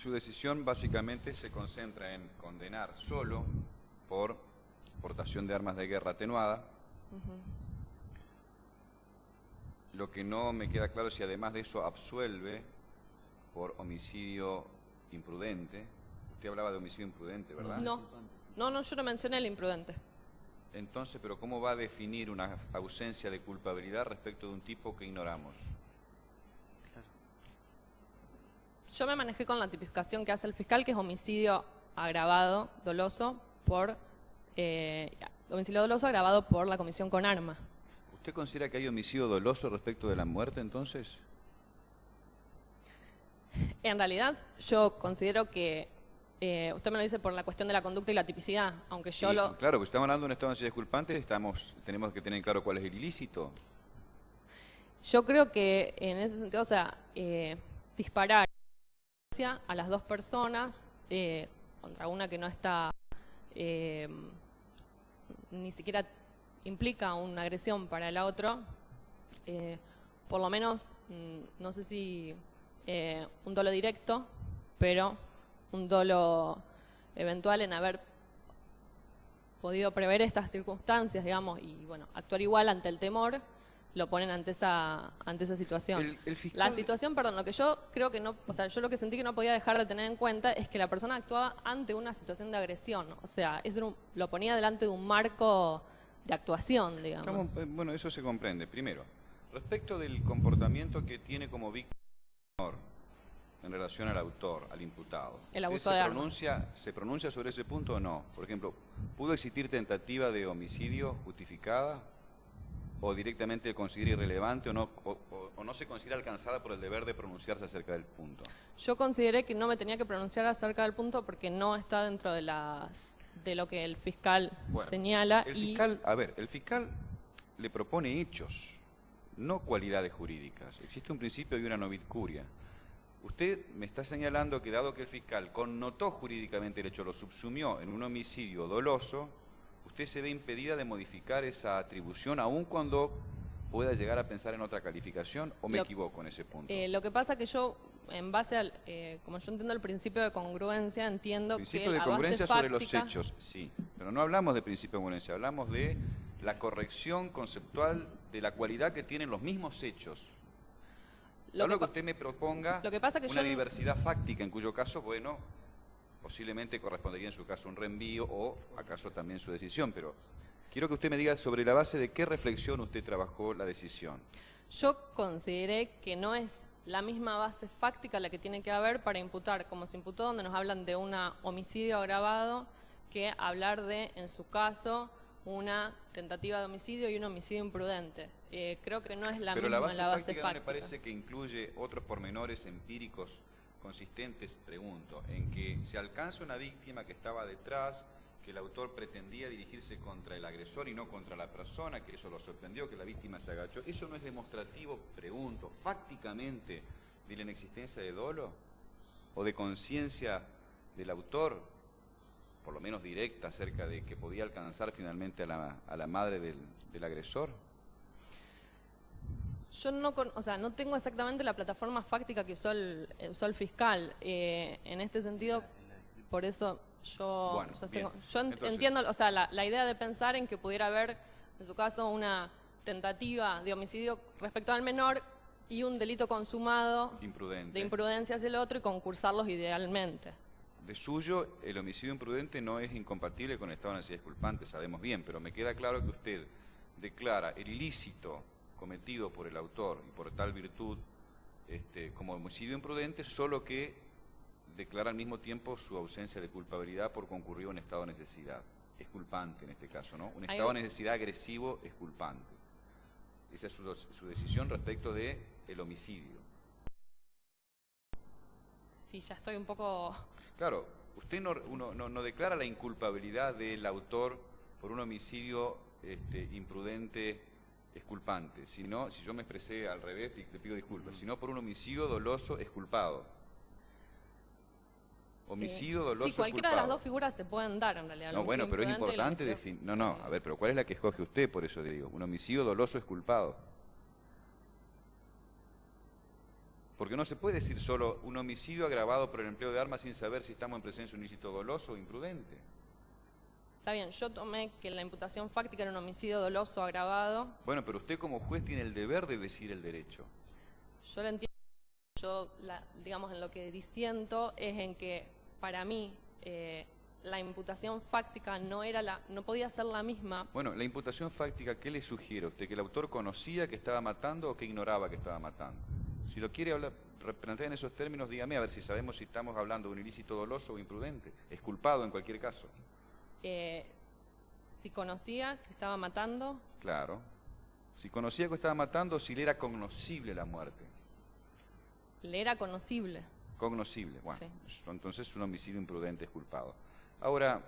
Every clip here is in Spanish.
Su decisión básicamente se concentra en condenar solo por portación de armas de guerra atenuada. Lo que no me queda claro es si además de eso absuelve por homicidio imprudente. Usted hablaba de homicidio imprudente, ¿verdad? No, yo no mencioné el imprudente. Entonces, ¿pero cómo va a definir una ausencia de culpabilidad respecto de un tipo que ignoramos? Yo me manejé con la tipificación que hace el fiscal, que es homicidio agravado, doloso, por homicidio doloso agravado por la comisión con arma. ¿Usted considera que hay homicidio doloso respecto de la muerte, entonces? En realidad, yo considero que, usted me lo dice por la cuestión de la conducta y la tipicidad, aunque yo Sí, lo... claro, porque estamos hablando de un estado de necesidad culpante, tenemos que tener claro cuál es el ilícito. Yo creo que en ese sentido, o sea, disparar a las dos personas contra una que no está, ni siquiera implica una agresión para el otro, por lo menos, no sé si un dolo directo, pero un dolo eventual en haber podido prever estas circunstancias, digamos, y bueno, actuar igual ante el temor, lo ponen ante esa situación. El fiscal... La situación, perdón, lo que yo creo que no, o sea, yo lo que sentí que no podía dejar de tener en cuenta es que la persona actuaba ante una situación de agresión, o sea, eso lo ponía delante de un marco de actuación, digamos. Bueno, eso se comprende. Primero, respecto del comportamiento que tiene como víctima en relación al autor, al imputado. El abuso de armas. ¿Se pronuncia sobre ese punto o no? Por ejemplo, ¿pudo existir tentativa de homicidio justificada? ¿O directamente considera irrelevante o no se considera alcanzada por el deber de pronunciarse acerca del punto? Yo consideré que no me tenía que pronunciar acerca del punto porque no está dentro de lo que el fiscal señala. El fiscal le propone hechos, no cualidades jurídicas. Existe un principio y una novit curia. Usted me está señalando que dado que el fiscal connotó jurídicamente el hecho, lo subsumió en un homicidio doloso, usted se ve impedida de modificar esa atribución, aun cuando pueda llegar a pensar en otra calificación, ¿o me equivoco en ese punto? Lo que pasa que yo, en base al, como yo entiendo el principio de congruencia, entiendo que principio de congruencia sobre los hechos, sí, pero no hablamos de principio de congruencia, hablamos de la conceptual de la cualidad que tienen los mismos hechos. Salvo que usted me proponga una diversidad fáctica, en cuyo caso, bueno, posiblemente correspondería en su caso un reenvío o acaso también su decisión, pero quiero que usted me diga sobre la base de qué reflexión usted trabajó la decisión. Yo consideré que no es la misma base fáctica la que tiene que haber para imputar, como se imputó, donde nos hablan de un homicidio agravado, que hablar de, en su caso, una tentativa de homicidio y un homicidio imprudente. Creo que no es la misma la base fáctica. ¿No me parece que incluye otros pormenores empíricos consistentes, pregunto, en que se alcanza una víctima que estaba detrás, que el autor pretendía dirigirse contra el agresor y no contra la persona, que eso lo sorprendió, que la víctima se agachó? ¿Eso no es demostrativo, pregunto, fácticamente, de la inexistencia de dolo o de conciencia del autor, por lo menos directa, acerca de que podía alcanzar finalmente a la madre del agresor? Yo no tengo exactamente la plataforma fáctica que usó el fiscal. En este sentido, por eso yo entiendo, o sea, la idea de pensar en que pudiera haber, en su caso, una tentativa de homicidio respecto al menor y un delito consumado de imprudencia hacia el otro y concursarlos idealmente. De suyo, el homicidio imprudente no es incompatible con el estado de necesidad culpante, sabemos bien, pero me queda claro que usted declara el ilícito cometido por el autor y por tal virtud como homicidio imprudente, solo que declara al mismo tiempo su ausencia de culpabilidad por concurrir a un estado de necesidad. Es culpante en este caso, ¿no? Un estado de necesidad agresivo es culpante. Esa es su decisión respecto del homicidio. Sí, ya estoy un poco... Claro, usted no declara la inculpabilidad del autor por un homicidio imprudente exculpante, sino, si yo me expresé al revés, le pido disculpas, sino por un homicidio doloso exculpado. Homicidio doloso sí, cualquiera de las dos figuras se pueden dar en realidad. No, bueno, pero es importante definir... No, a ver, pero ¿cuál es la que escoge usted? Por eso le digo, un homicidio doloso exculpado. Porque no se puede decir solo un homicidio agravado por el empleo de armas sin saber si estamos en presencia de un ilícito doloso o imprudente. Está bien, yo tomé que la imputación fáctica era un homicidio doloso agravado. Bueno, pero usted como juez tiene el deber de decir el derecho. Yo lo entiendo. Yo, digamos, en lo que disiento es en que para mí la imputación fáctica no podía ser la misma. Bueno, la imputación fáctica, ¿qué le sugiere a usted? ¿Que el autor conocía que estaba matando o que ignoraba que estaba matando? Si lo quiere hablar, plantear en esos términos, dígame, a ver si sabemos si estamos hablando de un ilícito doloso o imprudente. Es culpado en cualquier caso. Si conocía que estaba matando. Claro. Si conocía que estaba matando, si le era cognoscible la muerte. Le era conocible. Cognoscible, bueno, sí. Entonces un homicidio imprudente es culpado. Ahora,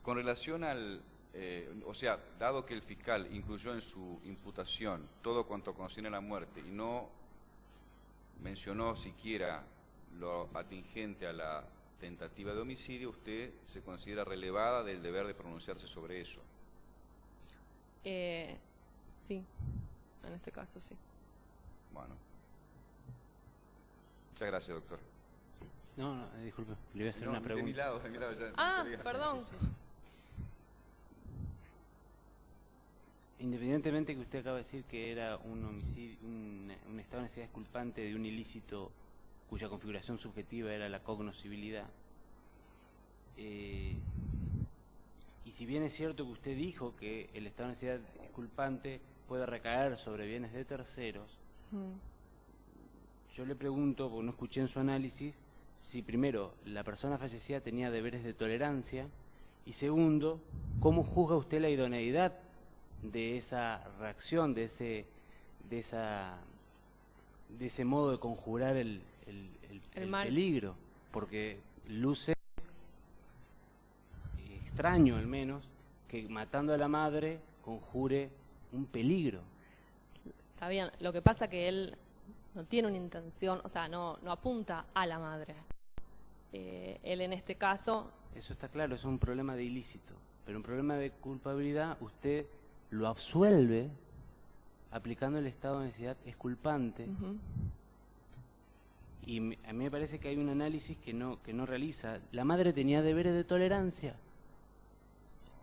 con relación al, o sea, dado que el fiscal incluyó en su imputación todo cuanto concierne a la muerte y no mencionó siquiera lo atingente a la tentativa de homicidio, usted se considera relevada del deber de pronunciarse sobre eso. Sí, en este caso sí. Bueno. Muchas gracias, doctor. No, disculpe, le voy a hacer una pregunta. De mi lado ya. Perdón. Sí. Independientemente que usted acaba de decir que era un homicidio, un estado de necesidad exculpante de un ilícito cuya configuración subjetiva era la cognoscibilidad. Y si bien es cierto que usted dijo que el estado de necesidad exculpante puede recaer sobre bienes de terceros, yo le pregunto, porque no escuché en su análisis, si primero la persona fallecida tenía deberes de tolerancia y segundo, ¿cómo juzga usted la idoneidad de esa reacción, de ese modo de conjurar el peligro? Porque luce extraño al menos que matando a la madre conjure un peligro. Está bien, lo que pasa que él no tiene una intención, o sea, no apunta a la madre. Él en este caso... Eso está claro, es un problema de ilícito, pero un problema de culpabilidad usted lo absuelve aplicando el estado de necesidad exculpante. Y a mí me parece que hay un análisis que no realiza. La madre tenía deberes de tolerancia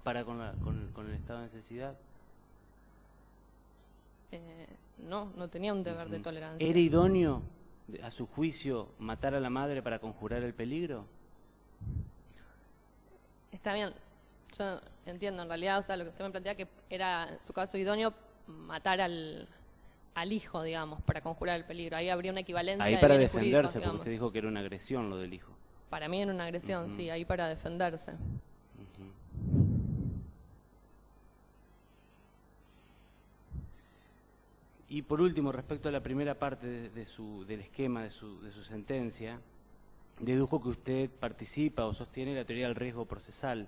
para con el estado de necesidad. No tenía un deber de tolerancia. ¿Era idóneo, a su juicio, matar a la madre para conjurar el peligro? Está bien, yo entiendo en realidad, o sea, lo que usted me plantea que era en su caso idóneo matar al hijo, digamos, para conjurar el peligro. Ahí habría una equivalencia. Ahí para defenderse, porque usted dijo que era una agresión lo del hijo. Para mí era una agresión, sí, ahí para defenderse. Y por último, respecto a la primera parte del esquema de su sentencia, dedujo que usted participa o sostiene la teoría del riesgo procesal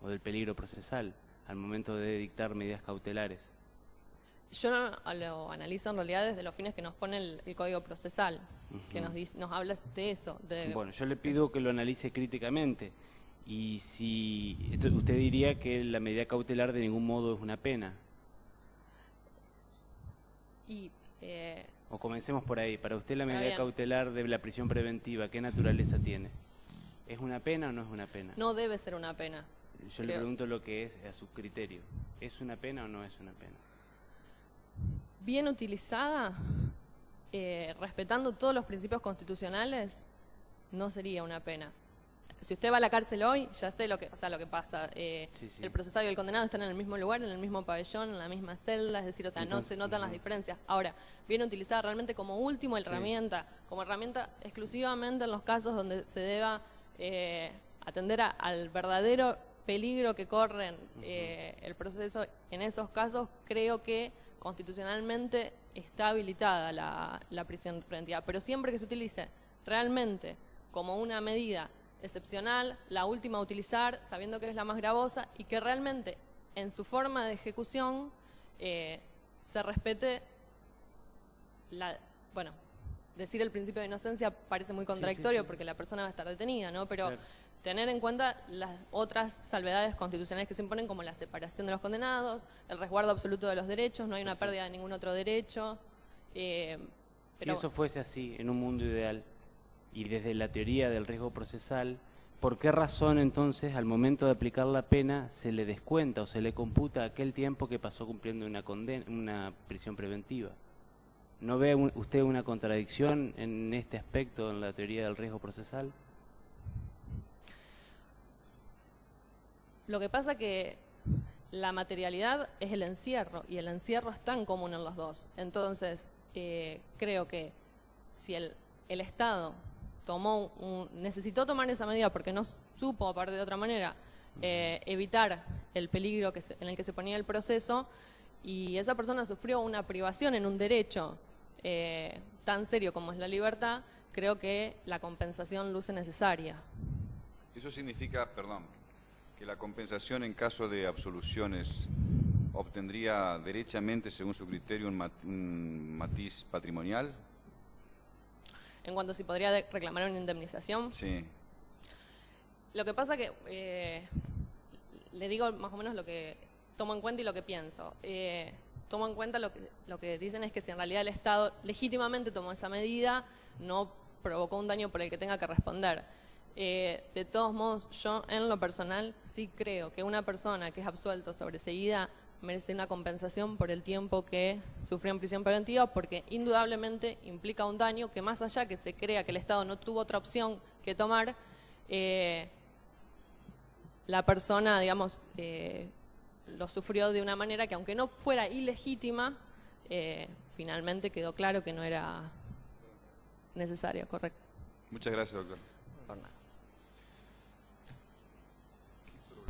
o del peligro procesal al momento de dictar medidas cautelares. Yo lo analizo en realidad desde los fines que nos pone el Código Procesal, que nos habla de eso. Bueno, yo le pido que lo analice críticamente. Y si usted diría que la medida cautelar de ningún modo es una pena. O comencemos por ahí. Para usted la medida cautelar de la prisión preventiva, ¿qué naturaleza tiene? ¿Es una pena o no es una pena? No debe ser una pena. Yo le pregunto lo que es a su criterio. ¿Es una pena o no es una pena? Bien utilizada, respetando todos los principios constitucionales, no sería una pena. Si usted va a la cárcel hoy, ya sé lo que pasa. El procesado y el condenado están en el mismo lugar, en el mismo pabellón, en la misma celda, es decir, no se notan las diferencias. Ahora, bien utilizada realmente como última herramienta, como herramienta exclusivamente en los casos donde se deba atender al verdadero peligro que corren el proceso. En esos casos creo que constitucionalmente está habilitada la prisión preventiva, pero siempre que se utilice realmente como una medida excepcional, la última a utilizar, sabiendo que es la más gravosa y que realmente en su forma de ejecución se respete decir el principio de inocencia parece muy contradictorio porque la persona va a estar detenida, ¿no? Pero tener en cuenta las otras salvedades constitucionales que se imponen, como la separación de los condenados, el resguardo absoluto de los derechos, no hay una pérdida de ningún otro derecho. Si eso fuese así, en un mundo ideal, y desde la teoría del riesgo procesal, ¿por qué razón entonces al momento de aplicar la pena se le descuenta o se le computa aquel tiempo que pasó cumpliendo una prisión preventiva? ¿No ve usted una contradicción en este aspecto en la teoría del riesgo procesal? Lo que pasa que la materialidad es el encierro, y el encierro es tan común en los dos. Entonces, creo que si el Estado necesitó tomar esa medida porque no supo, aparte de otra manera, evitar el peligro en el que se ponía el proceso, y esa persona sufrió una privación en un derecho tan serio como es la libertad, creo que la compensación luce necesaria. Eso significa, perdón, que la compensación en caso de absoluciones obtendría derechamente, según su criterio, un matiz patrimonial. En cuanto a si podría reclamar una indemnización. Sí. Lo que pasa que, le digo más o menos lo que tomo en cuenta y lo que pienso. Tomo en cuenta lo que dicen es que si en realidad el Estado legítimamente tomó esa medida, no provocó un daño por el que tenga que responder. De todos modos, yo en lo personal sí creo que una persona que es absuelto o sobreseída merece una compensación por el tiempo que sufrió en prisión preventiva, porque indudablemente implica un daño que, más allá que se crea que el Estado no tuvo otra opción que tomar, la persona, digamos, lo sufrió de una manera que, aunque no fuera ilegítima, finalmente quedó claro que no era necesario, correcto. Muchas gracias, doctor. Por nada.